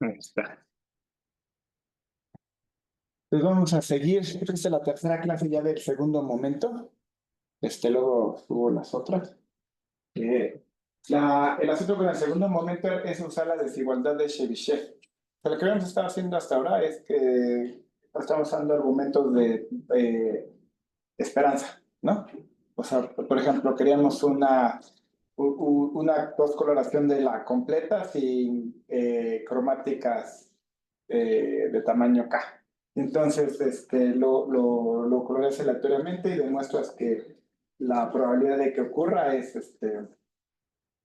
Ahí está. Pues vamos a seguir. Esta es la tercera clase ya del segundo momento. Luego hubo las otras. El asunto con el segundo momento es usar la desigualdad de Chebyshev. Lo que hemos estado haciendo hasta ahora es que estamos usando argumentos de esperanza, ¿no? O sea, por ejemplo, queríamos una coloración de la completa sin cromáticas de tamaño K. Entonces, lo coloreas aleatoriamente y demuestras que la probabilidad de que ocurra es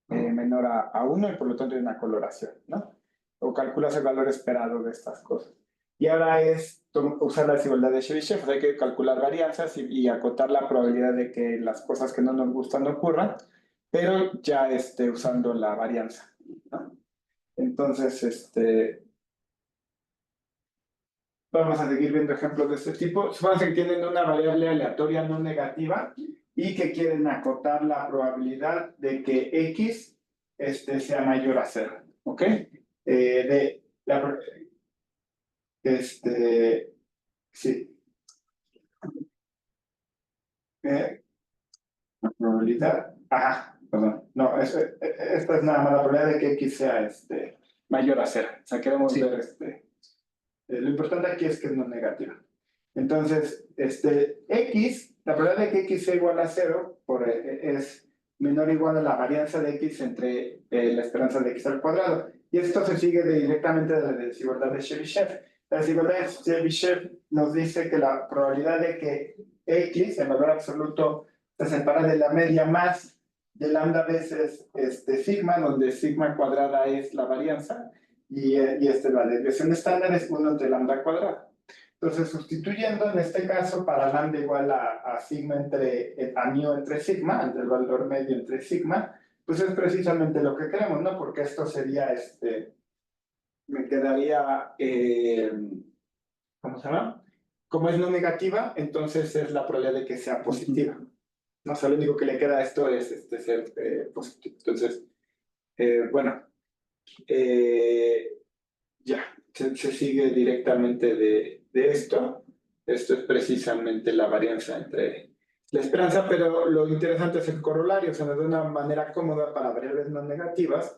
menor a 1 y por lo tanto hay una coloración, ¿no? O calculas el valor esperado de estas cosas. Y ahora es usar la desigualdad de Chebyshev, o sea, hay que calcular varianzas y acotar la probabilidad de que las cosas que no nos gustan ocurran, pero ya usando la varianza, ¿no? Entonces, vamos a seguir viendo ejemplos de este tipo. Supongan que tienen una variable aleatoria no negativa y que quieren acotar la probabilidad de que X sea mayor a 0. ¿Ok? Sí. La probabilidad. Ajá, perdón. No, esta es nada más la probabilidad de que X sea mayor a 0. O sea, queremos ver lo importante aquí es que es no negativa. Entonces, X, la probabilidad de que X sea igual a 0 es menor o igual a la varianza de X entre la esperanza de X al cuadrado. Y esto se sigue directamente de la desigualdad de Chebyshev. La desigualdad de Chebyshev nos dice que la probabilidad de que X, en valor absoluto, se separa de la media más de lambda veces sigma, donde sigma cuadrada es la varianza, y la desviación estándar es 1 entre lambda cuadrada. Entonces, sustituyendo en este caso para lambda igual a sigma a mu entre sigma, entre el valor medio entre sigma, pues es precisamente lo que queremos, ¿no? Porque esto sería, me quedaría, ¿cómo se llama? Como es no negativa, entonces es la probabilidad de que sea positiva. No, o sea, lo único que le queda a esto es ser positivo. Entonces, bueno, ya, se sigue directamente de esto. Esto es precisamente la varianza entre la esperanza, pero lo interesante es el corolario, o sea, nos da una manera cómoda para variables no negativas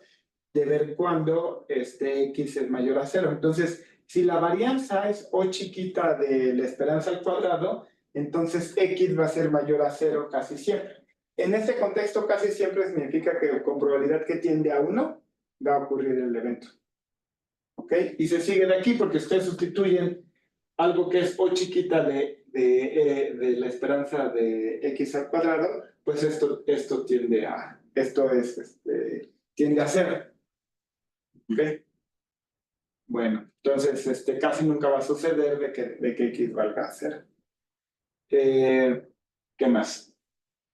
de ver cuándo X es mayor a 0. Entonces, si la varianza es O chiquita de la esperanza al cuadrado, entonces X va a ser mayor a 0 casi siempre. En este contexto, casi siempre significa que con probabilidad que tiende a 1 va a ocurrir el evento. ¿Ok? Y se sigue de aquí porque ustedes sustituyen algo que es O chiquita de la esperanza de X al cuadrado, pues esto tiende a, tiende a 0. ¿Ok? Bueno, entonces casi nunca va a suceder de que X valga 0. ¿Qué más?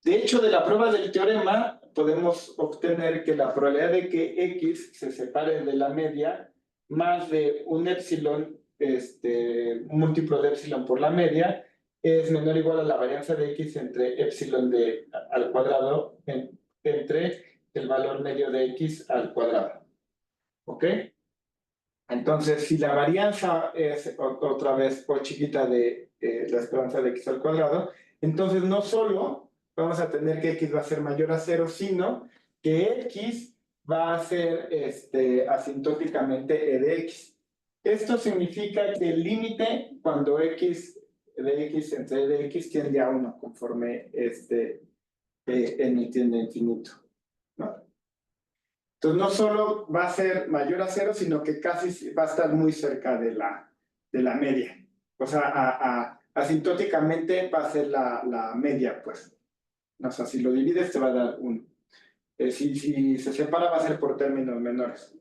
De hecho, de la prueba del teorema podemos obtener que la probabilidad de que X se separe de la media más de un epsilon, un múltiplo de epsilon por la media, es menor o igual a la varianza de X entre epsilon al cuadrado entre el valor medio de X al cuadrado. ¿Ok? Entonces, si la varianza es otra vez O chiquita de la esperanza de X al cuadrado, entonces no solo vamos a tener que X va a ser mayor a 0, sino que X va a ser asintóticamente E de X. Esto significa que el límite cuando X de X entre E de X tiende a 1 conforme n tiende a infinito, ¿no? Entonces, no solo va a ser mayor a 0, sino que casi va a estar muy cerca de la media. O sea, asintóticamente va a ser la media, pues. O sea, si lo divides te va a dar 1. Si se separa va a ser por términos menores.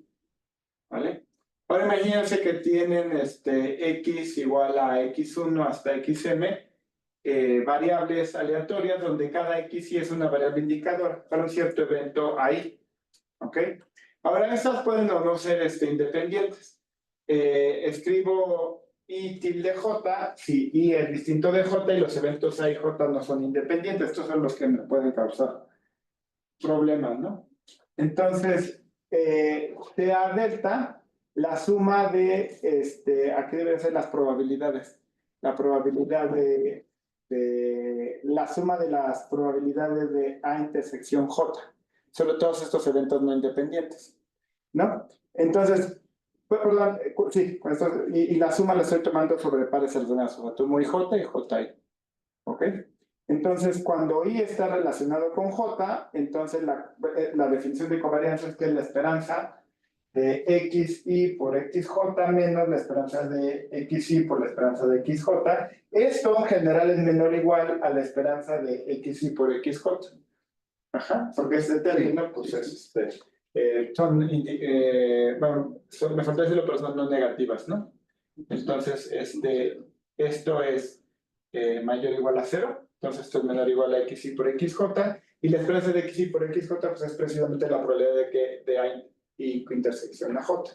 ¿Vale? Ahora imagínense que tienen x igual a x1 hasta xm, variables aleatorias donde cada x y es una variable indicadora para un cierto evento ahí. ¿Ok? Ahora, estas pueden o no ser independientes. Escribo I tilde J, si I es distinto de J y los eventos A y J no son independientes. Estos son los que me pueden causar problemas, ¿no? Entonces, TA delta la suma de, aquí deben ser las probabilidades. La probabilidad la suma de las probabilidades de A intersección J, sobre todos estos eventos no independientes, ¿no? Entonces, perdón, sí, con esto, y la suma la estoy tomando sobre pares ordenados, o sea, tomo J y Ji, ¿ok? Entonces, cuando I está relacionado con J, entonces la definición de covarianza es que es la esperanza de XI por XJ menos la esperanza de XI por la esperanza de XJ. Esto en general es menor o igual a la esperanza de XI por XJ. Ajá, porque este término, pues es me falta decirlo, pero son no negativas, ¿no? Entonces, esto es mayor o igual a 0, entonces esto es menor o igual a XI por XJ, y la esperanza de XI por XJ pues es precisamente la probabilidad de que de A y intersección a J.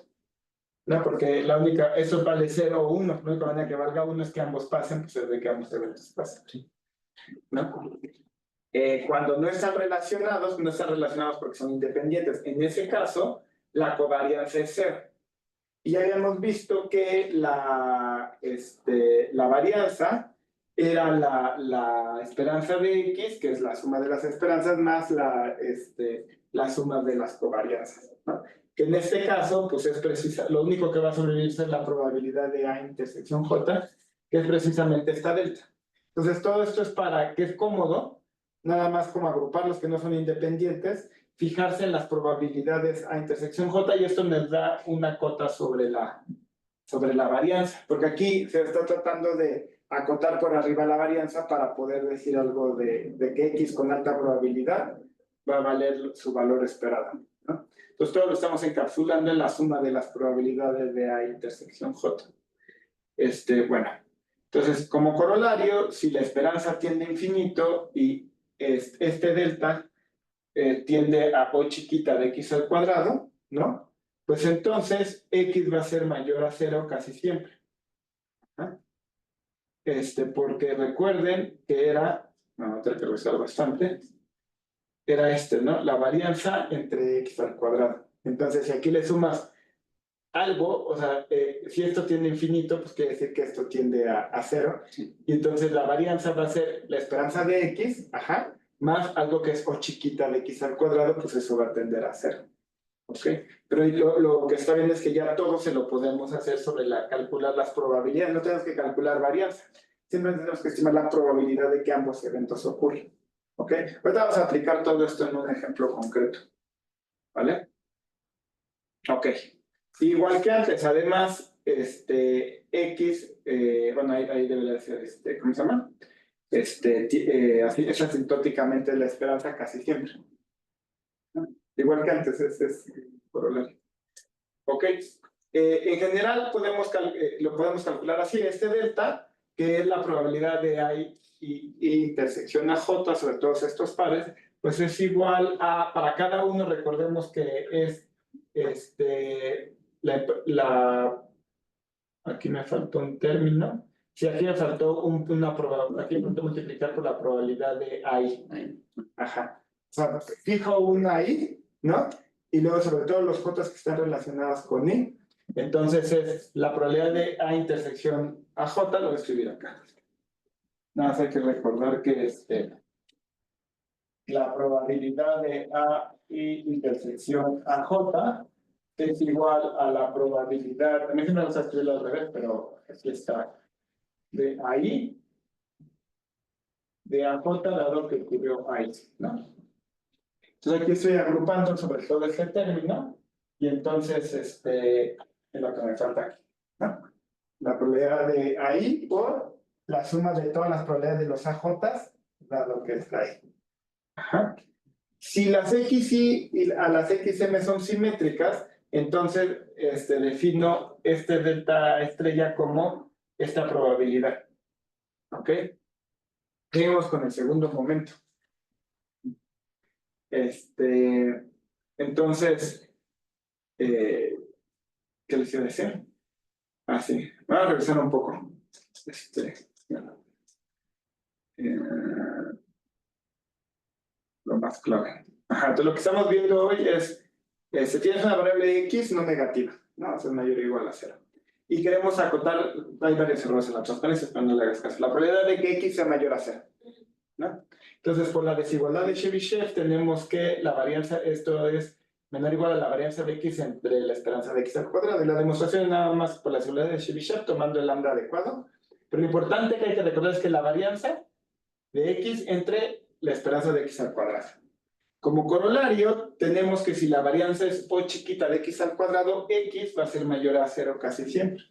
No, porque la única, eso vale 0 o 1, la única manera que valga 1 es que ambos pasen, pues es de que ambos eventos pasen. ¿No? Cuando no están relacionados porque son independientes. En ese caso, la covarianza es 0. Y ya habíamos visto que la varianza era la esperanza de X, que es la suma de las esperanzas, más la suma de las covarianzas, ¿no? Que en este caso, pues es precisa, lo único que va a sobrevivir es la probabilidad de A intersección J, que es precisamente esta delta. Entonces, todo esto es para que es cómodo, nada más como agrupar los que no son independientes, fijarse en las probabilidades a intersección J, y esto nos da una cota sobre la varianza, porque aquí se está tratando de acotar por arriba la varianza para poder decir algo de que X con alta probabilidad va a valer su valor esperado, ¿no? Entonces todo lo estamos encapsulando en la suma de las probabilidades de A intersección J. Bueno, entonces como corolario, si la esperanza tiende a infinito y este delta tiende a O chiquita de X al cuadrado, ¿no? Pues entonces X va a ser mayor a 0 casi siempre. ¿Ah? Porque recuerden que era, no, tengo que revisar bastante, era ¿no? La varianza entre X al cuadrado. Entonces, si aquí le sumas algo, o sea, si esto tiende a infinito, pues quiere decir que esto tiende a 0. Y entonces la varianza va a ser la esperanza de X, ajá, más algo que es O chiquita de X al cuadrado, pues eso va a tender a 0. ¿Ok? Pero lo que está bien es que ya todo se lo podemos hacer sobre calcular las probabilidades. No tenemos que calcular varianza. Simplemente tenemos que estimar la probabilidad de que ambos eventos ocurran. ¿Ok? Ahorita vamos a aplicar todo esto en un ejemplo concreto. ¿Vale? Ok. Igual que antes, además, X, bueno, ahí debería ser, ¿cómo se llama? Así es asintóticamente la esperanza casi siempre. ¿No? Igual que antes, es problema. Ok. En general, lo podemos calcular así. Delta, que es la probabilidad de A y intersección a J sobre todos estos pares, pues es igual a, para cada uno, recordemos que es, aquí me faltó un término. Sí, aquí me faltó una probabilidad, aquí me faltó multiplicar por la probabilidad de AI. Ajá. O sea, fijo una I, ¿no? Y luego sobre todo los J que están relacionados con I. Entonces es la probabilidad de A intersección a J, lo voy a escribir acá. Nada más hay que recordar que la probabilidad de A y intersección a J es igual a la probabilidad, a mí me gusta escribirlo al revés, pero aquí está, de ahí, de AJ dado que ocurrió ahí, ¿no? Entonces aquí estoy agrupando sobre todo este término, y entonces es lo que me falta aquí, ¿no? La probabilidad de ahí por la suma de todas las probabilidades de los AJ, dado que está ahí. Ajá. Si las XY y a las XM son simétricas, entonces defino delta estrella como esta probabilidad. ¿Ok? Seguimos con el segundo momento. Entonces, ¿qué les iba a decir? Ah, sí. Vamos a revisar un poco. Lo más clave. Ajá, entonces lo que estamos viendo hoy es, si tienes una variable X no negativa, ¿no? O sea, es mayor o igual a 0. Y queremos acotar, hay varios errores en la transparencia, pero no le hagas caso. La probabilidad de que x sea mayor a 0, ¿no? Entonces, por la desigualdad de Chebyshev, tenemos que la varianza, esto es menor o igual a la varianza de x entre la esperanza de x al cuadrado. Y la demostración es nada más por la desigualdad de Chebyshev tomando el lambda adecuado. Pero lo importante que hay que recordar es que la varianza de x entre la esperanza de x al cuadrado. Como corolario, tenemos que si la varianza es o chiquita de x al cuadrado, x va a ser mayor a 0 casi siempre.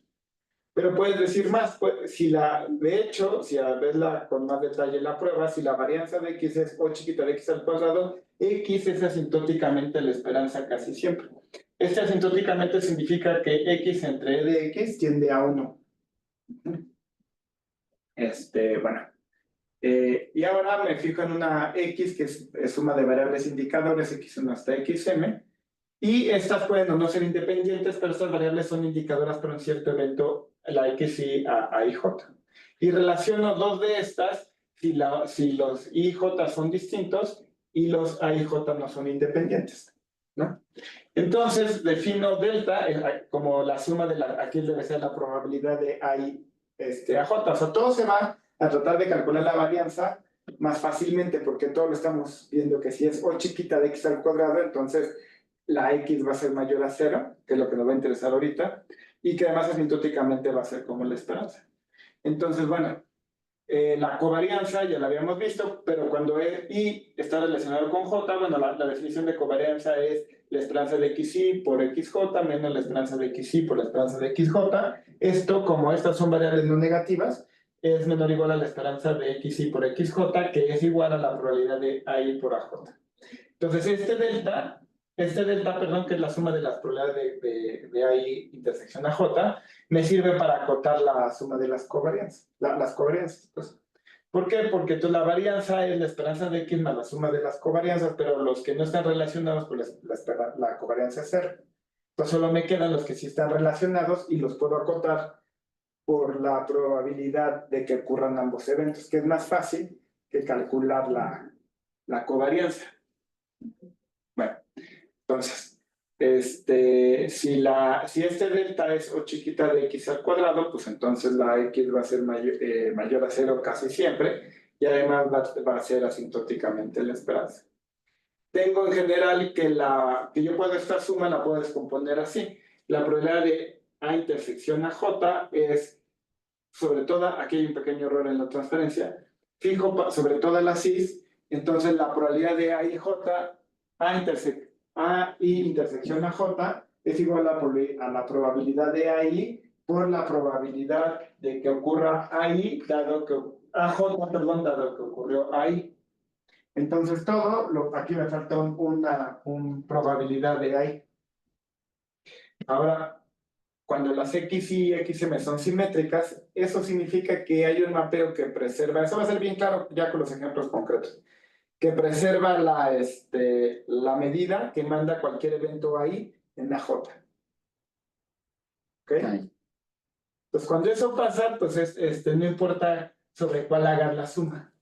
Pero puedes decir más, pues, de hecho, si ves con más detalle la prueba, si la varianza de x es o chiquita de x al cuadrado, x es asintóticamente la esperanza casi siempre. Este asintóticamente significa que x entre e de x tiende a 1. Bueno. Y ahora me fijo en una x que es suma de variables indicadores, x1 hasta xm, y estas pueden o no ser independientes, pero estas variables son indicadoras para un cierto evento, la x y a ij. Y relaciono dos de estas si los ij son distintos y los aij no son independientes, ¿no? Entonces defino delta como la suma de aquí debe ser la probabilidad de ai aj. O sea, todo se va a tratar de calcular la varianza más fácilmente, porque todo lo estamos viendo que si es o chiquita de x al cuadrado, entonces la x va a ser mayor a 0, que es lo que nos va a interesar ahorita, y que además asintóticamente va a ser como la esperanza. Entonces, bueno, la covarianza ya la habíamos visto, pero cuando I está relacionado con J, bueno, la definición de covarianza es la esperanza de XY por XJ menos la esperanza de XY por la esperanza de XJ. Esto, como estas son variables no negativas, es menor o igual a la esperanza de XY por XJ, que es igual a la probabilidad de AI por AJ. Entonces, este delta, perdón, que es la suma de las probabilidades de AI intersección AJ, me sirve para acotar la suma de las covarianzas. Las covarianzas, pues. ¿Por qué? Porque la varianza es la esperanza de x más la suma de las covarianzas, pero los que no están relacionados, pues la covarianza es 0. Entonces solo me quedan los que sí están relacionados y los puedo acotar por la probabilidad de que ocurran ambos eventos, que es más fácil que calcular la covarianza. Bueno, entonces, si este delta es o chiquita de x al cuadrado, pues entonces la x va a ser mayor a 0 casi siempre, y además va a ser asintóticamente la esperanza. Tengo en general que yo puedo esta suma, la puedo descomponer así. La probabilidad de A intersección a J es, sobre todo, aquí hay un pequeño error en la transferencia, fijo sobre todas las I's, entonces la probabilidad de A y J, A y intersección a J es igual a la probabilidad de AI por la probabilidad de que ocurra AI dado que ocurrió AI. Entonces aquí me falta una probabilidad de AI. Ahora, cuando las X y XM son simétricas, eso significa que hay un mapeo que preserva, eso va a ser bien claro ya con los ejemplos concretos, que preserva la medida que manda cualquier evento ahí en la J. ¿Ok? Pues cuando eso pasa, pues no importa sobre cuál hagas la suma.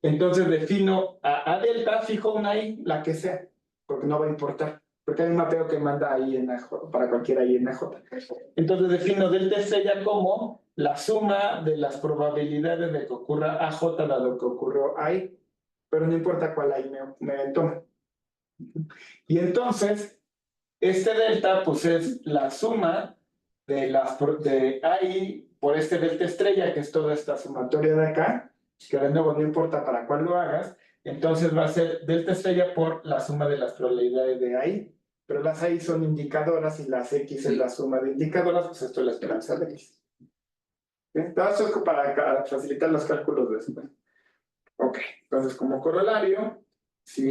Entonces defino a delta, fijo una I, la que sea, porque no va a importar, porque hay un mapeo que manda ahí en la J, para cualquier I en la J. Entonces defino delta estrella como la suma de las probabilidades de que ocurra AJ dado que ocurrió ahí, pero no importa cuál ahí me tome. Y entonces, este delta pues es la suma de AI por este delta estrella, que es toda esta sumatoria de acá, que de nuevo no importa para cuál lo hagas, entonces va a ser delta estrella por la suma de las probabilidades de AI, pero las AI son indicadoras y las X es la suma de indicadoras, pues esto es la esperanza de X. Entonces, para facilitar los cálculos después. Ok, entonces como corolario, si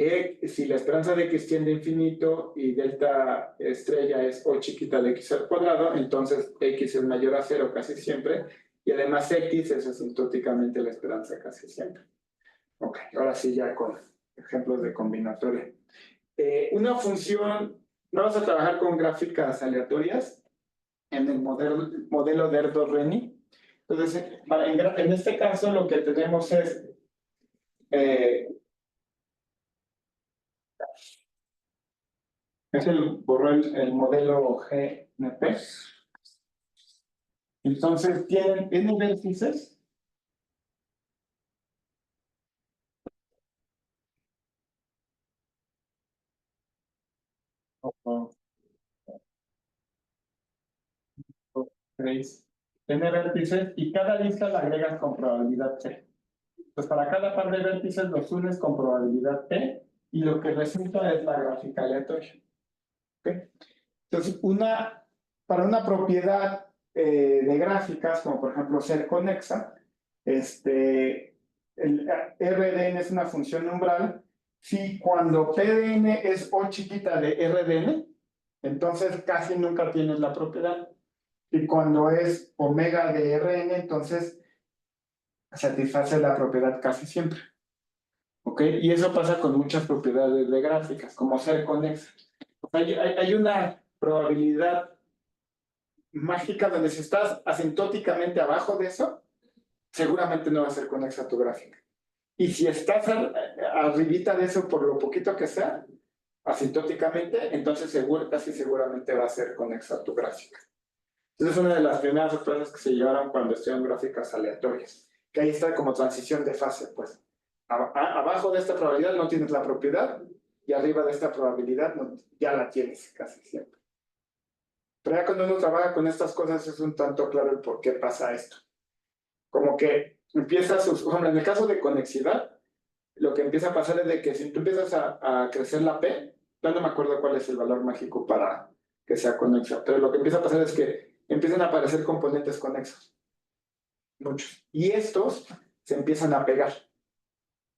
la esperanza de x tiende a infinito y delta estrella es o chiquita de x al cuadrado, entonces x es mayor a 0 casi siempre, y además x es asintóticamente la esperanza casi siempre. Ok, ahora sí ya con ejemplos de combinatoria. Una función, vamos a trabajar con gráficas aleatorias en el modelo de Erdos-Renyi. Entonces, en este caso lo que tenemos es Es borró el modelo GNP. Entonces, tienen n vértices. N vértices y cada lista la agregas con probabilidad P. Pues para cada par de vértices los unes con probabilidad P y lo que resulta es la gráfica aleatoria. ¿Okay? Entonces, para una propiedad de gráficas, como por ejemplo ser conexa, el RDN es una función umbral. Si cuando PDN es O chiquita de RDN, entonces casi nunca tienes la propiedad. Y cuando es omega de Rn, entonces satisface la propiedad casi siempre. ¿Ok? Y eso pasa con muchas propiedades de gráficas, como ser conexa. Hay una probabilidad mágica donde si estás asintóticamente abajo de eso, seguramente no va a ser conexa tu gráfica. Y si estás arribita de eso por lo poquito que sea, asintóticamente, entonces casi seguramente va a ser conexa tu gráfica. Esa es una de las primeras sorpresas que se llevaron cuando estudian gráficas aleatorias. Que ahí está como transición de fase, pues. Abajo de esta probabilidad no tienes la propiedad y arriba de esta probabilidad ya la tienes casi siempre. Pero ya cuando uno trabaja con estas cosas es un tanto claro el por qué pasa esto. Como que empiezas, por ejemplo, en el caso de conexidad, lo que empieza a pasar es de que si tú empiezas a crecer la P, ya no me acuerdo cuál es el valor mágico para que sea conexa, pero lo que empieza a pasar es que empiezan a aparecer componentes conexos. Muchos. Y estos se empiezan a pegar.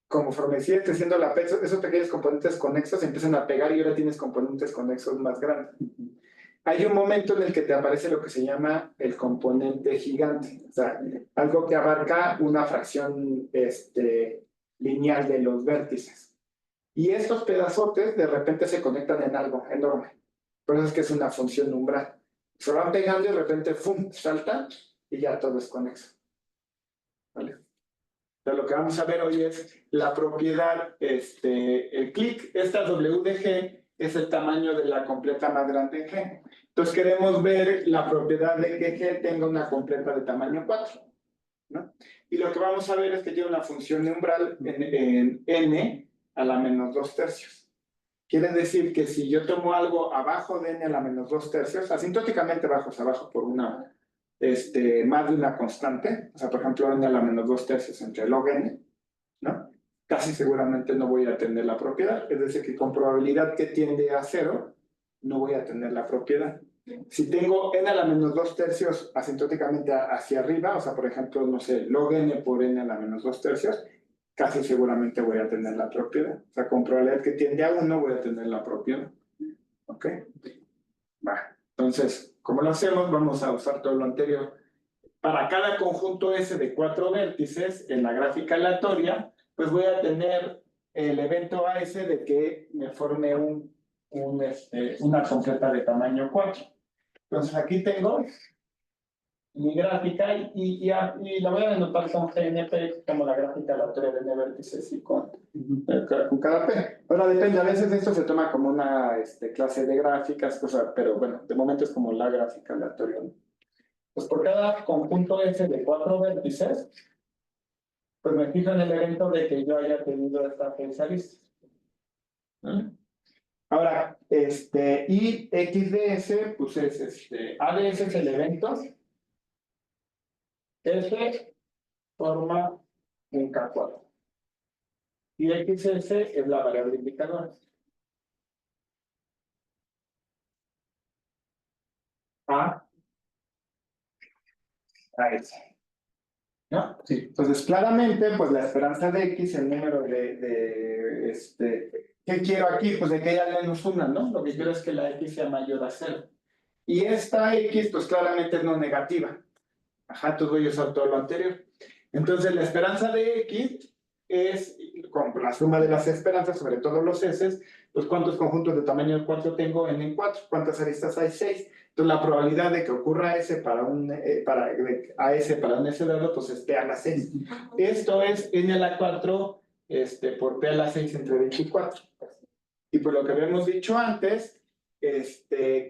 Conforme sigue creciendo la P, esos pequeños componentes conexos se empiezan a pegar y ahora tienes componentes conexos más grandes. Hay un momento en el que te aparece lo que se llama el componente gigante, o sea, algo que abarca una fracción lineal de los vértices. Y estos pedazotes de repente se conectan en algo enorme. Por eso es que es una función umbral. Se van pegando y de repente ¡fum! Saltan y ya todo es conexo. ¿Vale? Entonces, lo que vamos a ver hoy es la propiedad, el clic, esta W de G es el tamaño de la completa más grande de G. Entonces queremos ver la propiedad de que G tenga una completa de tamaño 4. ¿No? Y lo que vamos a ver es que tiene una función de umbral en n a la menos 2 tercios. Quiere decir que si yo tomo algo abajo de n a la menos 2 tercios, asintóticamente bajos abajo por una, más de una constante, o sea, por ejemplo, n a la menos 2 tercios entre log n, ¿no? Casi seguramente no voy a tener la propiedad, es decir, que con probabilidad que tiende a 0, no voy a tener la propiedad. Si tengo n a la menos 2 tercios asintóticamente hacia arriba, o sea, por ejemplo, no sé, log n por n a la menos 2 tercios, casi seguramente voy a tener la propiedad. O sea, con probabilidad que tiende a 1 voy a tener la propiedad. ¿Ok? Va. Entonces, ¿cómo lo hacemos? Vamos a usar todo lo anterior. Para cada conjunto S de 4 vértices en la gráfica aleatoria, pues voy a tener el evento AS de que me forme una completa de tamaño 4. Entonces aquí tengo mi gráfica y la voy a denotar con GNP como la gráfica aleatoria de n vértices y con cada P. Ahora depende, a veces esto se toma como una clase de gráficas, pero bueno, de momento es como la gráfica aleatoria. Pues por cada conjunto S de 4 vértices, pues me fijo en el evento de que yo haya tenido esta fecha lista. Ahora, y X de S, pues es A de S es el evento. S forma un K4. Y XS es la variable indicadora. A S. ¿No? Sí. Entonces, claramente, pues la esperanza de X, el número ¿qué quiero aquí? Pues de que haya al menos una, ¿no? Lo que quiero es que la X sea mayor a 0. Y esta X, pues claramente es no negativa. Ajá, entonces voy a usar todo lo anterior. Entonces, la esperanza de X es, con la suma de las esperanzas sobre todos los S, pues cuántos conjuntos de tamaño 4 tengo en 4, cuántas aristas hay 6. Entonces, la probabilidad de que ocurra S para un S dado, pues es P a la 6. Esto es N a la 4 por P a la 6 entre 24. Y por lo que habíamos dicho antes,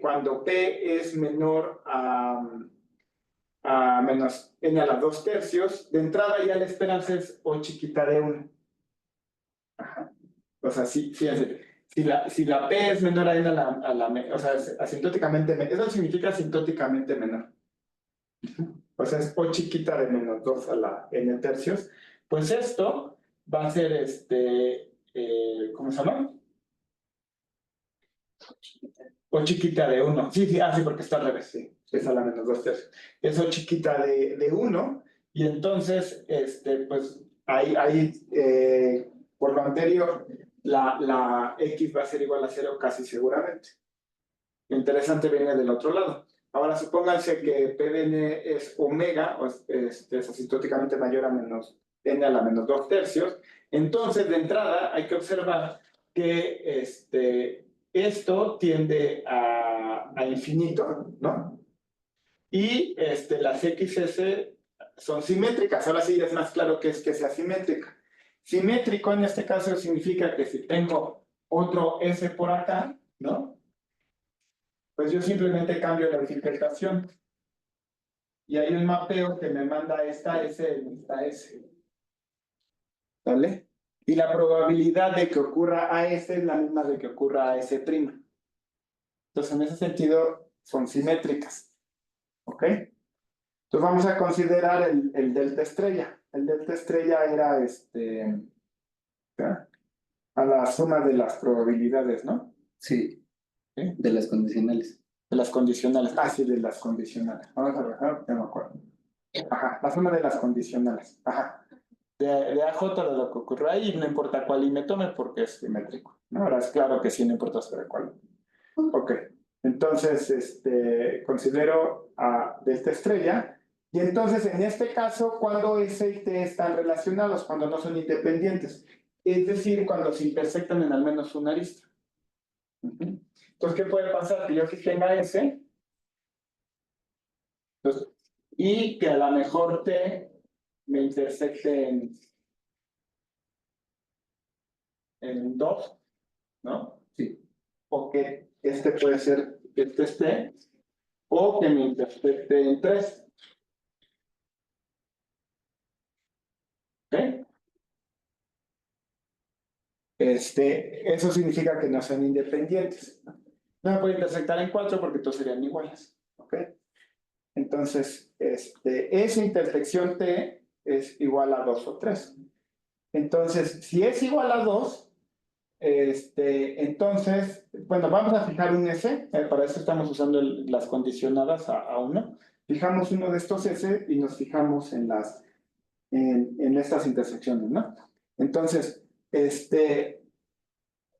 cuando P es menor a menos n a la 2 tercios, de entrada ya la esperanza es O chiquita de 1. O sea, fíjense, si la P es menor a n o sea, asintóticamente, eso significa asintóticamente menor. O sea, es O chiquita de menos 2 a la n tercios. Pues esto va a ser ¿cómo se llama? O chiquita de 1. Sí, porque está al revés, sí. Es a la menos 2 tercios. Es O chiquita de 1. Y entonces, pues, ahí por lo anterior, la X va a ser igual a 0 casi seguramente. Lo interesante viene del otro lado. Ahora, supónganse que P de n es omega, o es asintóticamente mayor a menos n a la menos 2 tercios. Entonces, de entrada, hay que observar que esto tiende a infinito, ¿no? Y las XS son simétricas. Ahora sí es más claro que es que sea simétrica. Simétrico en este caso significa que si tengo otro S por acá, ¿no? Pues yo simplemente cambio la interpretación. Y hay un mapeo que me manda esta S en esta S. ¿Vale? Y la probabilidad de que ocurra a S es la misma de que ocurra a S'. Entonces, en ese sentido, son simétricas. ¿Ok? Entonces, vamos a considerar el delta estrella. El delta estrella era ¿ya? A la suma de las probabilidades, ¿no? Sí, ¿Sí? de las condicionales. De las condicionales. Ah, sí, de las condicionales. Vamos a ver, no me acuerdo. Ajá, la suma de las condicionales. Ajá. De AJ de lo que ocurre ahí, no importa cuál I me tome porque es simétrico. ¿No? Ahora es claro que sí, no importa sobre cuál. Ok. Entonces, considero a delta estrella. Y entonces, en este caso, cuando S y T están relacionados, cuando no son independientes. Es decir, cuando se intersectan en al menos una arista. Entonces, ¿qué puede pasar? Que yo aquí tenga S. Entonces, y que a lo mejor T me intersecte en 2, ¿no? Sí. O que puede ser que esté, o que me intersecte en 3. ¿Ok? Eso significa que no son independientes. No me puede intersectar en 4 porque todos serían iguales. ¿Ok? Entonces, esa intersección T es igual a 2 o 3. Entonces, si es igual a 2, entonces, bueno, vamos a fijar un S, para eso estamos usando las condicionadas a 1. Fijamos uno de estos S y nos fijamos en estas intersecciones, ¿no? Entonces,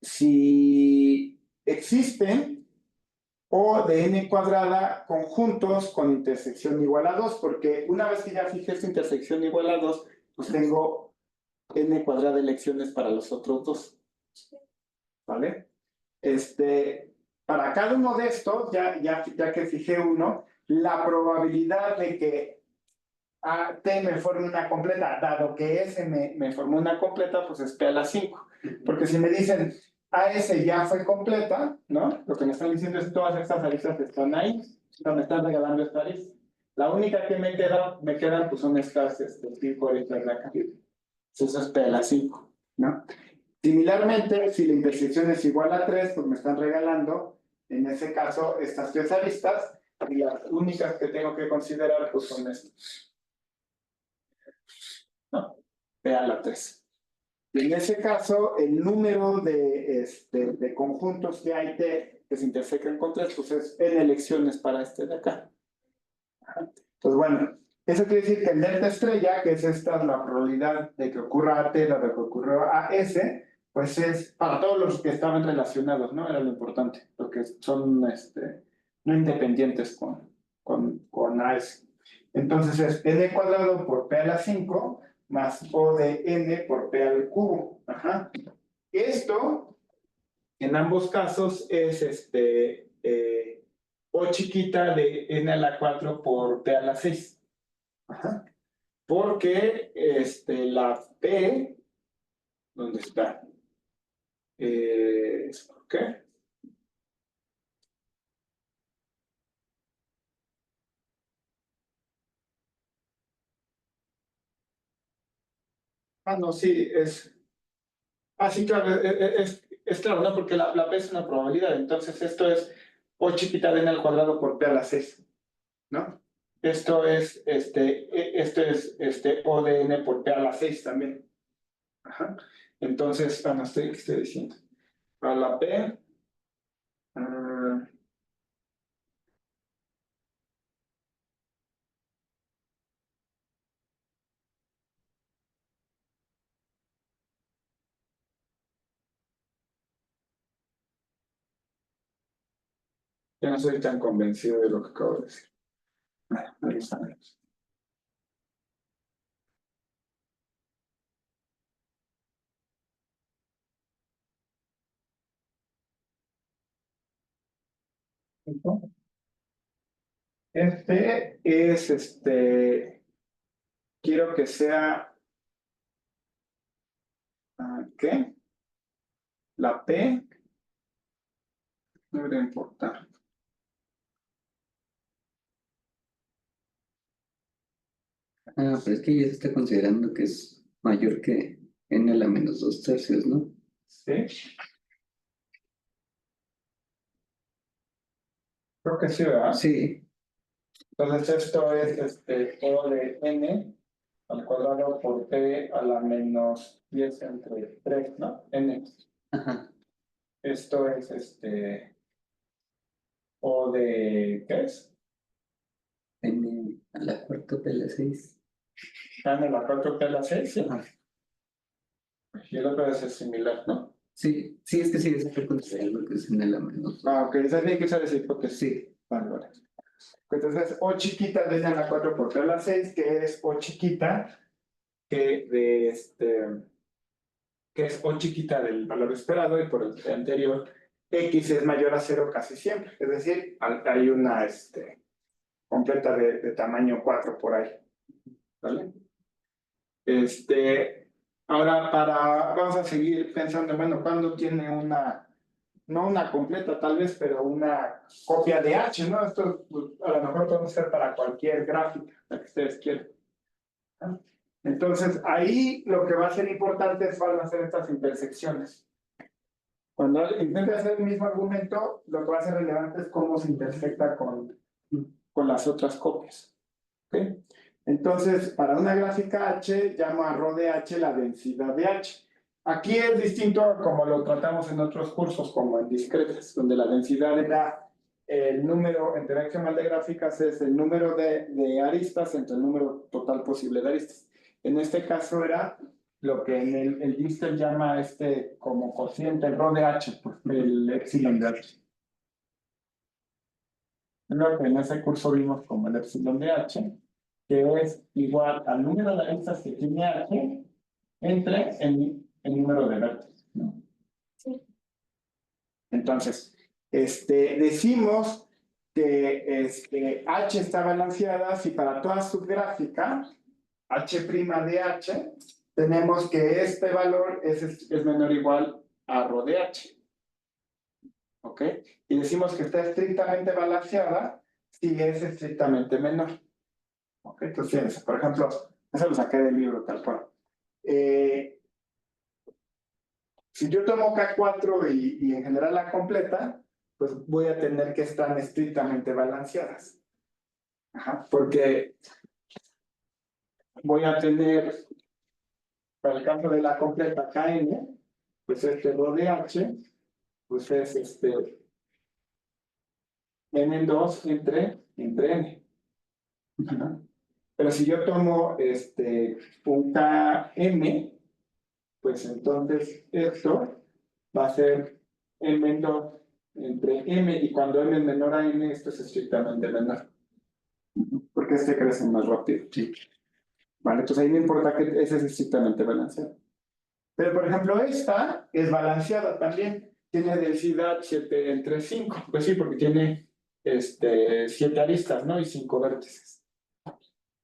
si existen O de n cuadrada conjuntos con intersección igual a 2, porque una vez que ya fijé esta intersección igual a 2, pues tengo n cuadrada de elecciones para los otros dos. ¿Vale? Para cada uno de estos, ya que fijé uno, la probabilidad de que T me forme una completa, dado que S me formó una completa, pues es P a la 5. Porque si me dicen AS ya fue completa, ¿no? Lo que me están diciendo es que todas estas aristas están ahí, no me están regalando esta arista. La única que me quedan pues son estas 5 aristas de acá. Eso es P a la 5, ¿no? Similarmente, si la intersección es igual a 3, pues me están regalando, en ese caso, estas 3 aristas, y las únicas que tengo que considerar pues son estas. ¿No? P a la 3. Y en ese caso, el número de conjuntos que hay que se intersectan con 3, pues es n elecciones para de acá. Pues bueno, eso quiere decir que el delta estrella, que es esta la probabilidad de que ocurra a T, la de que ocurrió a S, pues es para todos los que estaban relacionados, ¿no? Era lo importante, porque son no independientes con AS. Entonces es n cuadrado por P a la 5 más O de n por P al cubo. Ajá. Esto, en ambos casos, es O chiquita de n a la 4 por P a la 6. Ajá. Porque la P, ¿dónde está? ¿Qué? No, sí, es... sí, claro, es claro, ¿no? Porque la P es una probabilidad, entonces esto es O chiquita de n al cuadrado por P a la 6, ¿no? Esto es, O de n por P a la 6 también. Ajá. Entonces, no estoy, ¿qué estoy diciendo? Para la P, yo no estoy tan convencido de lo que acabo de decir. Ahí está. Este es, quiero que sea, ¿qué? La P, no debería importar. Pero es que ya se está considerando que es mayor que n a la menos 2/3, ¿no? ¿Sí? Creo que sí, ¿verdad? Sí. Entonces esto es O de n al cuadrado por P a la menos 10 entre 3, ¿no? N. Ajá. Esto es O de, ¿qué es? N a la cuarta P a la 6. N a la 4 P a la 6, ¿sí? Ajá. Y el otro es similar, ¿no? Sí, sí, es que sí, se está considerando que es n a la menos 2. Ok, esa tiene que usar esa hipótesis. Sí. Vale, vale. Entonces, O chiquita de n a la 4 por P a la 6, que es O chiquita, que que es O chiquita del valor esperado, y por el anterior, X es mayor a 0 casi siempre. Es decir, hay una completa de tamaño 4 por ahí. ¿Vale? Ahora, vamos a seguir pensando, bueno, ¿cuándo tiene no una completa tal vez, pero una copia de H, ¿no? Esto pues, a lo mejor puede ser para cualquier gráfica, la que ustedes quieran. ¿No? Entonces, ahí lo que va a ser importante es van a hacer estas intersecciones. Cuando intente hacer el mismo argumento, lo que va a ser relevante es cómo se intersecta con las otras copias. ¿Okay? Entonces, para una gráfica H, llamo a ρ de H la densidad de H. Aquí es distinto a como lo tratamos en otros cursos, como en discretas, donde la densidad era el número, en teoría axial de gráficas, es el número de aristas entre el número total posible de aristas. En este caso era lo que en el Distel llama como cociente, el ρ de H, el epsilon de H. Lo que en ese curso vimos como el epsilon de H, que es igual al número de aristas que tiene H entre el número de vértices, ¿no? Sí. Entonces, decimos que H está balanceada si para toda subgráfica, H' de H, tenemos que este valor es menor o igual a ρ de H. ¿Ok? Y decimos que está estrictamente balanceada si es estrictamente menor. ¿Ok? Entonces, fíjense, por ejemplo, eso lo saqué del libro tal cual. Si yo tomo K4 y en general la completa, pues voy a tener que estar estrictamente balanceadas. Ajá, porque voy a tener, para el caso de la completa Kn, pues ρ de H, pues es N2 entre N. Ajá. Pero si yo tomo un Km, pues entonces esto va a ser M2 entre M, y cuando M es menor a N, esto es estrictamente menor. Porque crece más rápido. Sí. Vale, entonces ahí no importa que ese es estrictamente balanceado. Pero por ejemplo, esta es balanceada también. Tiene densidad 7 entre 5. Pues sí, porque tiene 7 aristas, ¿no? Y 5 vértices.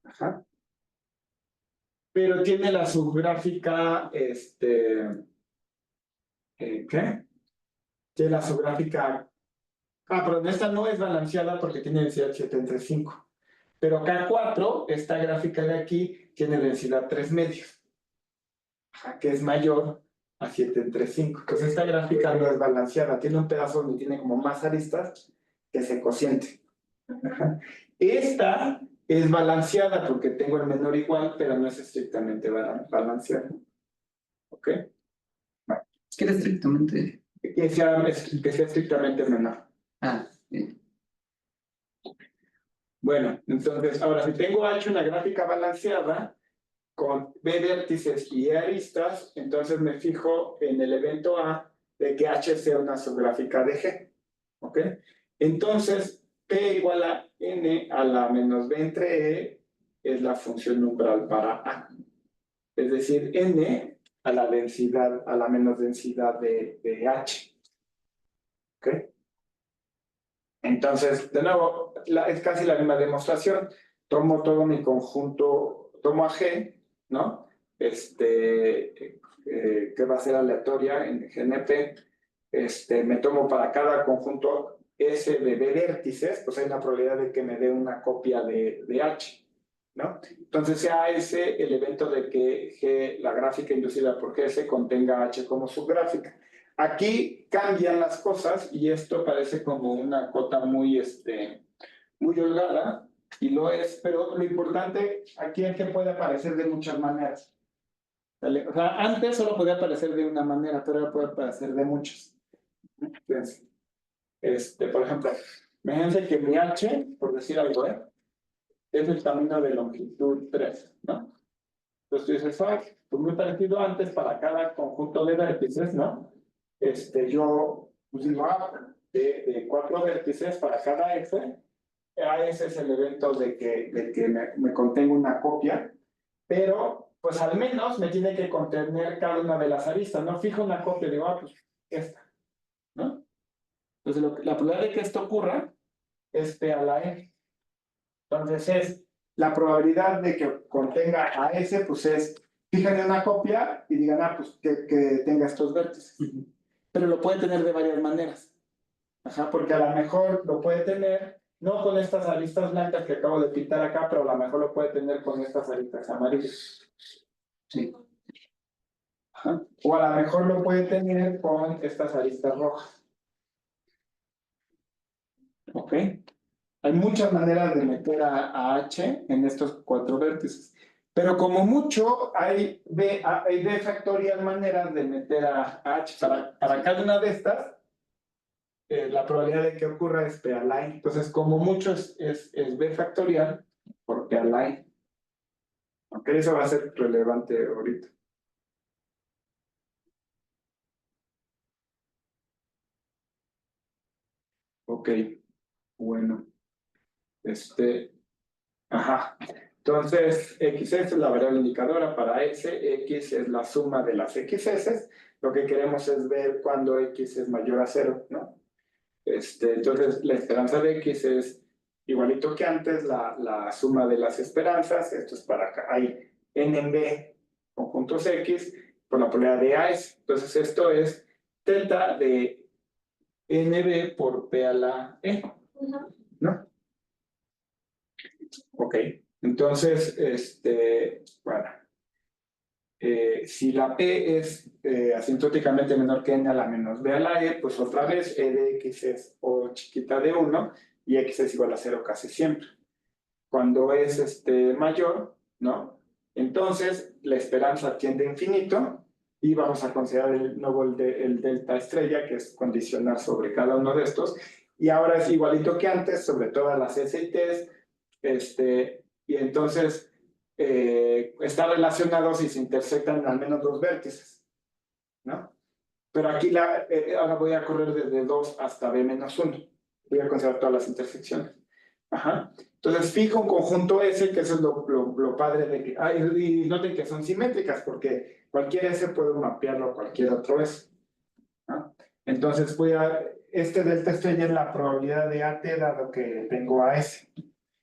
Ajá. Pero tiene la subgráfica, ¿qué? Tiene la subgráfica. Perdón, esta no es balanceada porque tiene densidad 7 entre 5. Pero K4, esta gráfica de aquí, tiene densidad 3 medios. que es mayor a 7 entre 5. Entonces esta gráfica no es balanceada, tiene un pedazo donde tiene como más aristas que se cociente. Esta es balanceada porque tengo el menor igual, pero no es estrictamente balanceada. ¿Ok? Es que era estrictamente. Que sea estrictamente menor. Bien. Bueno, entonces, ahora si tengo H una gráfica balanceada con B vértices y E aristas, entonces me fijo en el evento A de que H sea una subgráfica de G. ¿Ok? Entonces, P igual a N a la menos B entre E es la función umbral para A. Es decir, N a la densidad, a la menos densidad de H. ¿Ok? Entonces, de nuevo, es casi la misma demostración. Tomo todo mi conjunto, tomo a G, ¿no? Que va a ser aleatoria en GNP. Me tomo para cada conjunto S de B vértices, pues hay una probabilidad de que me dé una copia de H, ¿no? Entonces sea ese el evento de que G, la gráfica inducida por GS contenga H como subgráfica. Aquí cambian las cosas y esto parece como una cota muy holgada, y lo es, pero lo importante aquí es que puede aparecer de muchas maneras. ¿Vale? O sea, antes solo podía aparecer de una manera, pero ahora puede aparecer de muchas. Fíjense. Por ejemplo, imagínense que mi H, por decir algo, es el camino de longitud 3, ¿no? Entonces tú dices, pues muy parecido antes para cada conjunto de vértices, ¿no? Yo pues digo, de 4 vértices para cada F, ese es el evento de que me contenga una copia, pero pues al menos me tiene que contener cada una de las aristas, ¿no? Fijo una copia, digo, pues esta, ¿no? Entonces la probabilidad de que esto ocurra es P a la E. Entonces es la probabilidad de que contenga a S, pues es, fíjense una copia y digan, pues que tenga estos vértices. Pero lo puede tener de varias maneras. Ajá, porque a lo mejor lo puede tener, no con estas aristas blancas que acabo de pintar acá, pero a lo mejor lo puede tener con estas aristas amarillas. Sí. Ajá. O a lo mejor lo puede tener con estas aristas rojas. ¿Ok? Hay muchas maneras de meter a H en estos 4 vértices. Pero como mucho, hay B factorial maneras de meter a H. Para cada una de estas, la probabilidad de que ocurra es P a la I. Entonces, como mucho es B factorial por P a la I. Ok, eso va a ser relevante ahorita. Ok, bueno. Ajá. Entonces, XS es la variable indicadora para S, X es la suma de las XS. Lo que queremos es ver cuando X es mayor a 0, ¿no? Entonces, la esperanza de X es igualito que antes, la suma de las esperanzas. Esto es para acá. Hay N en B conjuntos X por la probabilidad de AS. Entonces, esto es delta de NB por P a la E, ¿no? Ok. Entonces, bueno, si la P es asintóticamente menor que N a la menos B a la E, pues otra vez E de X es O chiquita de 1 y X es igual a 0 casi siempre. Cuando es mayor, ¿no? Entonces la esperanza tiende a infinito y vamos a considerar luego el delta estrella, que es condicionar sobre cada uno de estos. Y ahora es igualito que antes sobre todas las S y T's. Y entonces está relacionado si se intersectan al menos 2 vértices, ¿no? Pero aquí ahora voy a correr desde 2 hasta B menos 1. Voy a considerar todas las intersecciones. Ajá. Entonces fijo un conjunto S, que eso es lo padre de que... y noten que son simétricas, porque cualquier S puedo mapearlo a cualquier otro S. ¿No? Entonces este delta estrella es la probabilidad de AT dado que tengo a S.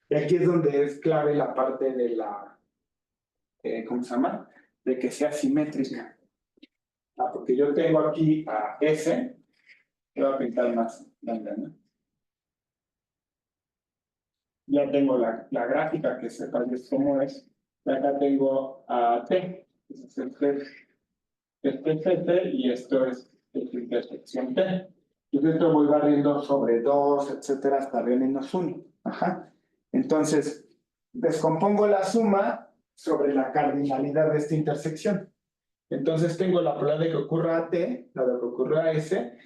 Y aquí es donde es clave la parte de la... ¿cómo se llama? De que sea simétrica. Porque yo tengo aquí a S, que voy a pintar más grande, ¿no? Ya tengo la gráfica que sepa cómo es. Y acá tengo a T, que es el T. este es T y esto es esta intersección T. Y esto voy barriendo sobre 2, etcétera, hasta B-1. Ajá. Entonces, descompongo la suma sobre la cardinalidad de esta intersección. Entonces tengo la probabilidad de que ocurra a T, la de que ocurra a S,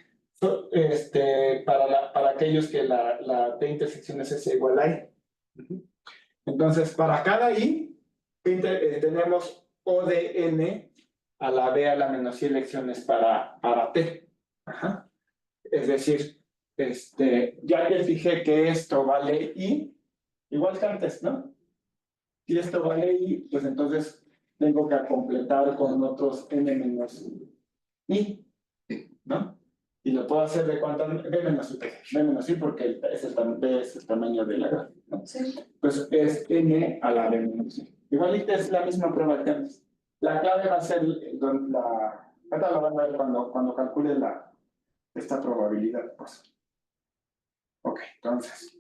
para aquellos que la T intersección S sea igual a I. Entonces, para cada I, tenemos O de N a la B a la menos I elecciones para T. Ajá. Es decir, ya que fijé que esto vale I, igual que antes, ¿no? Si esto vale I, pues entonces tengo que completar con otros N menos I, ¿no? Y lo puedo hacer de cuánto, B menos I porque B es el tamaño de la gráfica, ¿no? Sí. Pues es N a la B menos I. Igualito es la misma prueba que antes. La clave va a ser ahorita lo van a ver cuando calcule esta probabilidad, pues. Ok, entonces,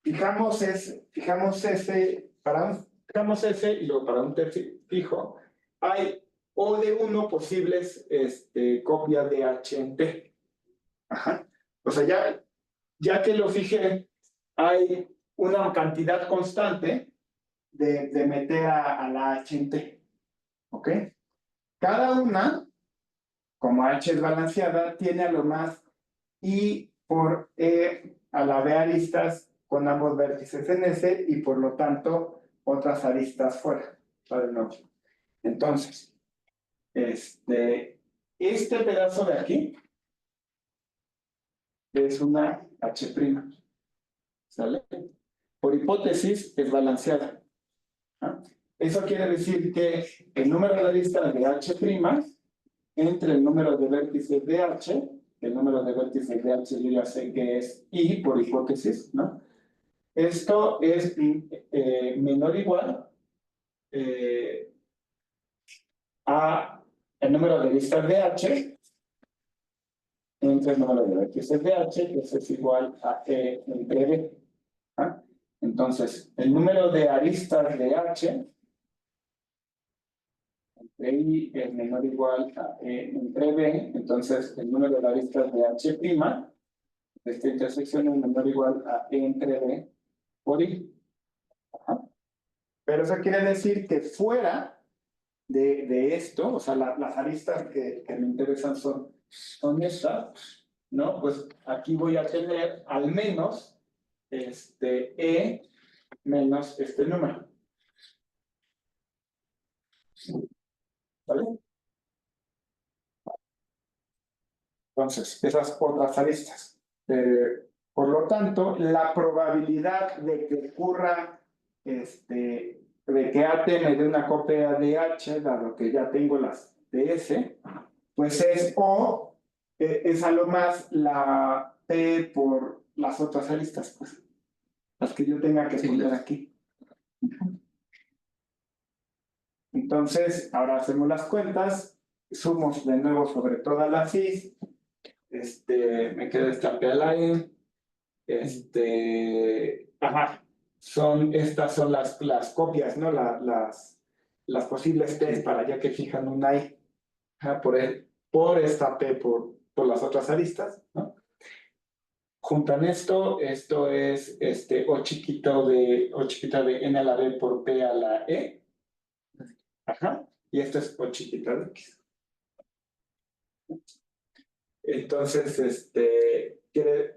fijamos ese y luego para un T fijo, hay O de 1 posibles copias de H en T. Ajá. O sea, ya que lo fijé, hay una cantidad constante de meter a la H en T. ¿Ok? Cada una, como H es balanceada, tiene a lo más I por E a la B aristas con ambos vértices en S y por lo tanto otras aristas fuera. ¿Vale? No. Entonces, este pedazo de aquí es una H'. ¿Sale? Por hipótesis es balanceada. ¿Ah? Eso quiere decir que el número de aristas de H' entre el número de vértices de H, el número de vértices de H yo ya sé que es I por hipótesis, ¿no? Esto es menor o igual a el número de aristas de H entre el número de vértices de H, que es igual a E entre B. ¿Ah? Entonces, el número de aristas de H entre I es menor o igual a E entre B, entonces el número de aristas de H' de esta intersección es menor o igual a E entre B por I. Ajá. Pero eso quiere decir que fuera de esto, o sea, las aristas que me interesan son estas, ¿no? Pues aquí voy a tener al menos E menos este número. ¿Vale? Entonces, esas otras aristas. Por lo tanto, la probabilidad de que ocurra, de que AT me dé una copia de H, dado que ya tengo las de S, pues es O, es a lo más la P por las otras aristas, pues, las que yo tenga que poner aquí. Entonces, ahora hacemos las cuentas, sumos de nuevo sobre todas las Is, me queda esta P al aire, ajá, estas son las copias, ¿no? Las posibles T para ya que fijan una I, ajá, por esta P por las otras aristas, ¿no? Juntan esto es O chiquita de N a la B por P a la E, ajá, y esto es O chiquita de X. Entonces, ¿qué?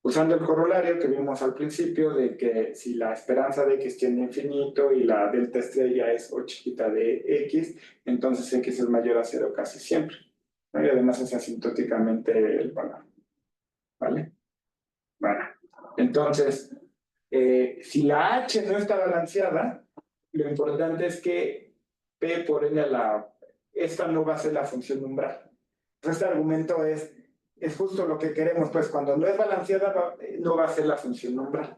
Usando el corolario que vimos al principio de que si la esperanza de X tiende a infinito y la delta estrella es O chiquita de X, entonces X es mayor a 0 casi siempre, ¿no? Y además es asintóticamente el valor. ¿Vale? Bueno, entonces, si la H no está balanceada, lo importante es que P por N esta no va a ser la función umbral. Este argumento es justo lo que queremos, pues cuando no es balanceada no va a ser la función umbral.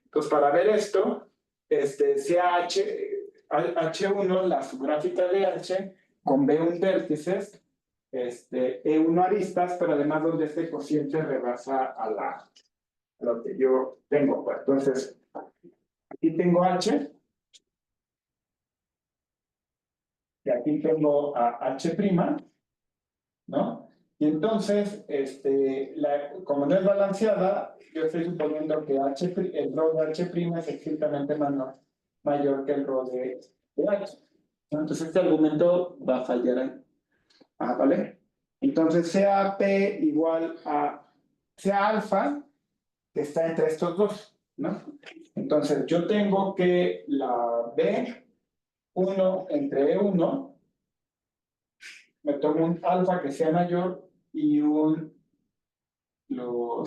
Entonces, para ver esto, sea H1 la subgráfica de H con B1 vértices, E1 aristas, pero además donde este cociente rebasa a lo que yo tengo. Pues. Entonces, aquí tengo H, que aquí tengo a H', ¿no? Y entonces, como no es balanceada, yo estoy suponiendo que el rho de H' es estrictamente mayor que el rho de H, ¿no? Entonces este argumento va a fallar ahí. ¿Vale? Entonces sea P igual a, sea alfa, que está entre estos dos, ¿no? Entonces yo tengo que la B1 entre E1, me tomo un alfa que sea mayor y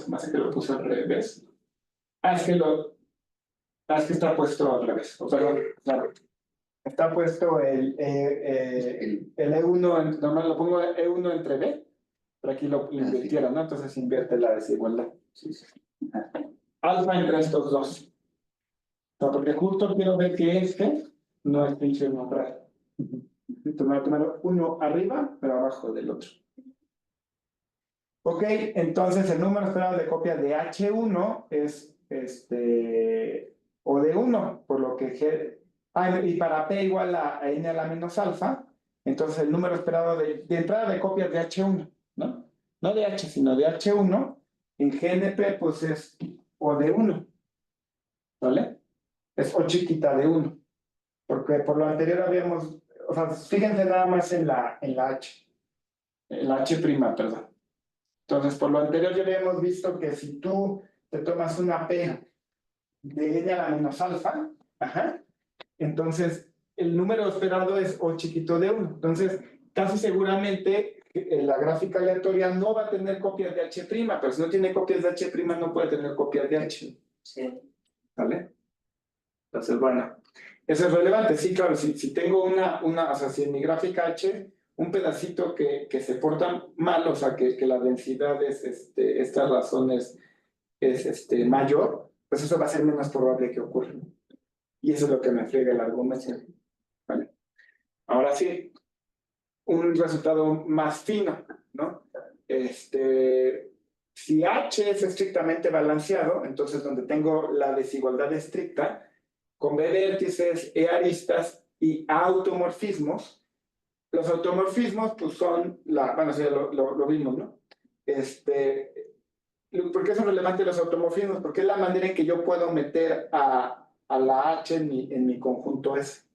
más que lo puse al revés. Es que está puesto al revés. Perdón, claro. Está puesto el E1, nomás lo pongo E1 entre B, pero aquí lo invirtiera, ¿no? Entonces invierte la desigualdad. Sí, sí. Alfa entre estos dos. O sea, porque justo quiero ver que no es pinche nombrar. Entonces me voy a tomar uno arriba, pero abajo del otro. Ok, entonces el número esperado de copia de H1 es o de 1, por lo que y para P igual a N a la menos alfa, entonces el número esperado de entrada de copias de H1, ¿no? No de H, sino de H1, en GNP pues es O de 1, ¿vale? Es O chiquita de 1, porque por lo anterior habíamos, o sea, fíjense nada más en la H, en la H', perdón. Entonces, por lo anterior ya habíamos visto que si tú te tomas una P de N a la menos alfa, entonces el número esperado es O chiquito de 1. Entonces, casi seguramente la gráfica aleatoria no va a tener copias de H', pero si no tiene copias de H', no puede tener copias de H. Sí. ¿Vale? Entonces, bueno, eso es relevante. Sí, claro, si tengo o sea, si en mi gráfica H, un pedacito que se porta mal, o sea, que la densidad es, estas razones es mayor, pues eso va a ser menos probable que ocurra. Y eso es lo que me friega el argumento. ¿Vale? Ahora sí, un resultado más fino, ¿no? Si H es estrictamente balanceado, entonces donde tengo la desigualdad estricta, con B vértices, E aristas y automorfismos. Los automorfismos, pues son bueno, sí, lo vimos, ¿no? ¿Por qué son relevantes los automorfismos? Porque es la manera en que yo puedo meter a la H en mi conjunto S.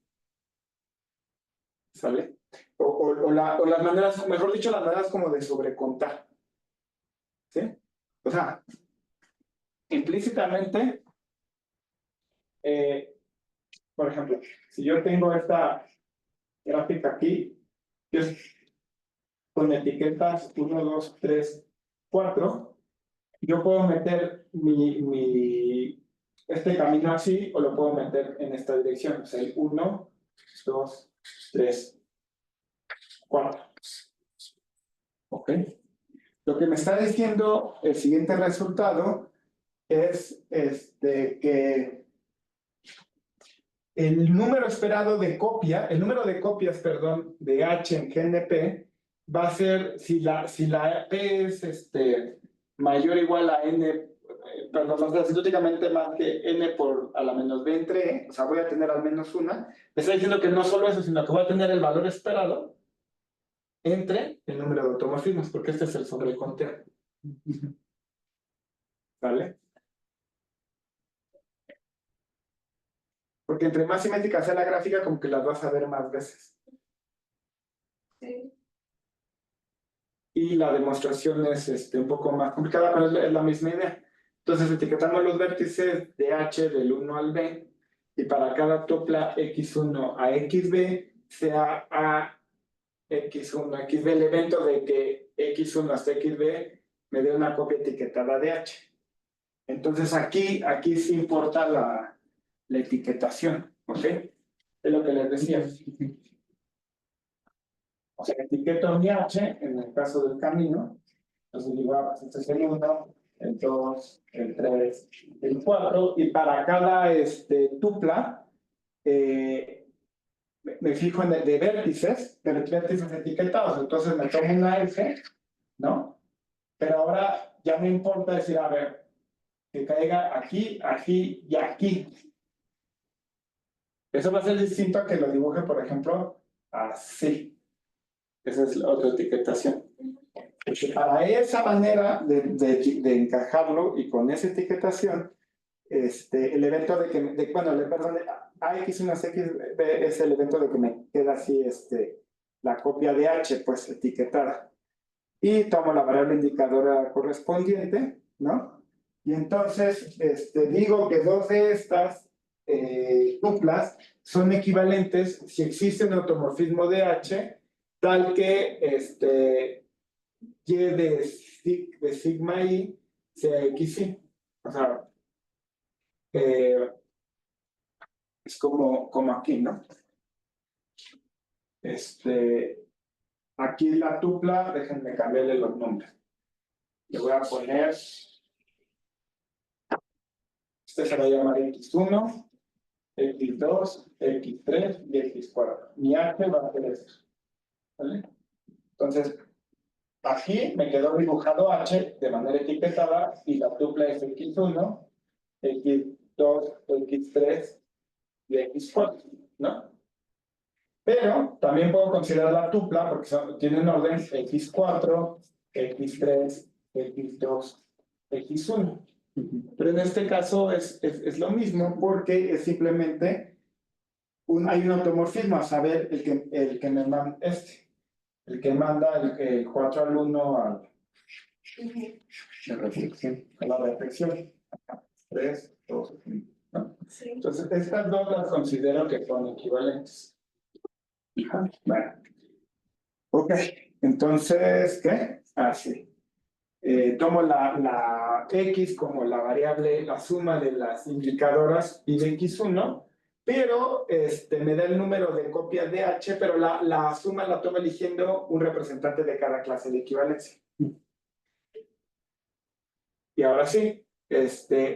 ¿Sale? O las maneras, mejor dicho, las maneras como de sobrecontar. ¿Sí? O sea, implícitamente, por ejemplo, si yo tengo esta gráfica aquí, que es con etiquetas 1, 2, 3, 4, yo puedo meter este camino así o lo puedo meter en esta dirección. O sea, el 1, 2, 3, 4. ¿Ok? Lo que me está diciendo el siguiente resultado es que el número esperado de copia, el número de copias, perdón, de H en GNP va a ser, si la P es mayor o igual a N, perdón, o sea, sintéticamente más que N por a la menos B entre E, o sea, voy a tener al menos una, me está diciendo que no solo eso, sino que voy a tener el valor esperado entre el número de automorfismos, porque este es el sobreconteo. ¿Vale? Porque entre más simétrica sea la gráfica, como que las vas a ver más veces. Sí. Y la demostración es un poco más complicada, pero es la misma idea. Entonces etiquetamos los vértices de H del 1 al B, y para cada tupla X1 a XB, sea A X1 a XB, el evento de que X1 hasta XB me dé una copia etiquetada de H. Entonces aquí sí importa la etiquetación, ¿ok? Es lo que les decía. O sea, etiqueto mi H en el caso del camino. Entonces digo, este es el 1, el 2, el 3, el 4. Y para cada tupla, me fijo en el de vértices, de los vértices etiquetados. Entonces me tomo una F, ¿no? Pero ahora ya me importa decir, a ver, que caiga aquí, aquí y aquí. Eso va a ser distinto a que lo dibuje, por ejemplo, así. Esa es la otra etiquetación. Porque para esa manera de encajarlo y con esa etiquetación, el evento de que, perdón, AX más XB es el evento de que me queda así, la copia de H, pues etiquetada. Y tomo la variable indicadora correspondiente, ¿no? Y entonces, digo que dos de estas tuplas son equivalentes si existe un automorfismo de H, tal que, Y de sigma I sea XY. O sea, es como aquí, ¿no? Aquí la tupla, déjenme cambiarle los nombres. Le voy a poner, se va a llamar X1, X2, X3 y X4. Mi H va a ser esto, ¿vale? Entonces, aquí me quedó dibujado H de manera etiquetada y la tupla es X1, X2, X3 y X4, ¿no? Pero también puedo considerar la tupla porque tienen orden X4, X3, X2, X1. Pero en este caso es lo mismo porque es simplemente hay un automorfismo, a saber, el que me manda el que manda el 4 al 1 a la reflexión. 3, 2, 1, ¿no? Sí. Entonces, estas dos las considero que son equivalentes. Bueno. Ok, entonces, ¿qué? Sí. Tomo la X como la variable, la suma de las indicadoras y de X1, pero me da el número de copias de H, pero la suma la tomo eligiendo un representante de cada clase de equivalencia. Y ahora sí,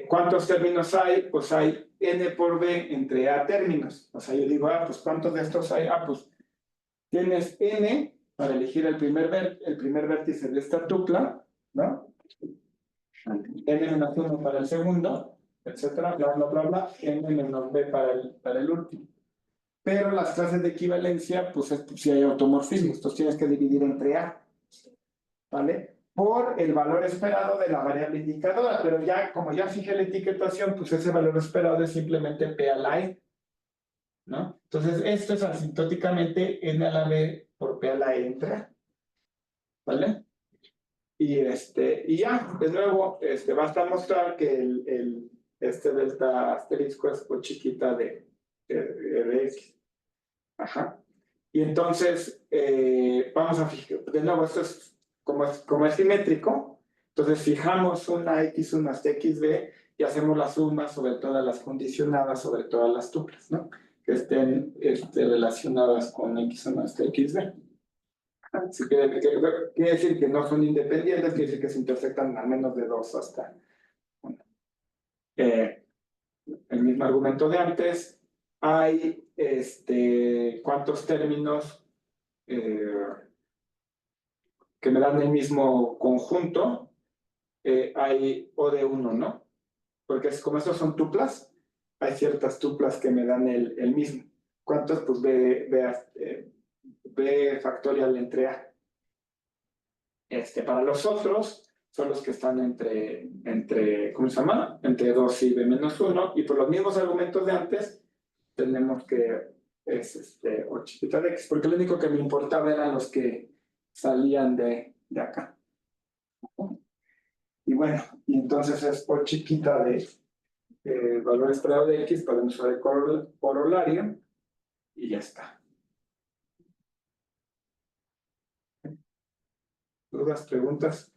¿cuántos términos hay? Pues hay N por B entre A términos. O sea, yo digo, pues ¿cuántos de estos hay? Pues tienes N para elegir el primer vértice de esta tupla, ¿no? N-1 para el segundo, etcétera, bla, bla, bla, bla, N-B para el último. Pero las clases de equivalencia, pues si hay automorfismos, entonces tienes que dividir entre A, ¿vale? Por el valor esperado de la variable indicadora, pero ya, como ya fijé la etiquetación, pues ese valor esperado es simplemente P a la E, ¿no? Entonces, esto es asintóticamente N a la B por P a la E entre A, ¿vale? Y ya, de nuevo, basta mostrar que este delta asterisco es por chiquita de X. Ajá. Y entonces, vamos a fijar, de nuevo, esto es como es simétrico, entonces fijamos una X1 hasta XB y hacemos la suma sobre todas las condicionadas, sobre todas las tuplas, ¿no? Que estén relacionadas con X1 hasta XB. Así que quiere decir que no son independientes, quiere decir que se intersectan al menos de 2 hasta 1. El mismo argumento de antes. Hay cuántos términos que me dan el mismo conjunto. Hay O de 1, ¿no? Porque como estos son tuplas, hay ciertas tuplas que me dan el mismo. ¿Cuántos? Pues B factorial entre A. Para los otros, son los que están entre ¿cómo se llama? Entre 2 y B menos 1, y por los mismos argumentos de antes, tenemos que es O chiquita de X, porque lo único que me importaba eran los que salían de acá. Y bueno, y entonces es O chiquita de valor esperado de X, podemos usar el corolario, y ya está. ¿Dudas, preguntas?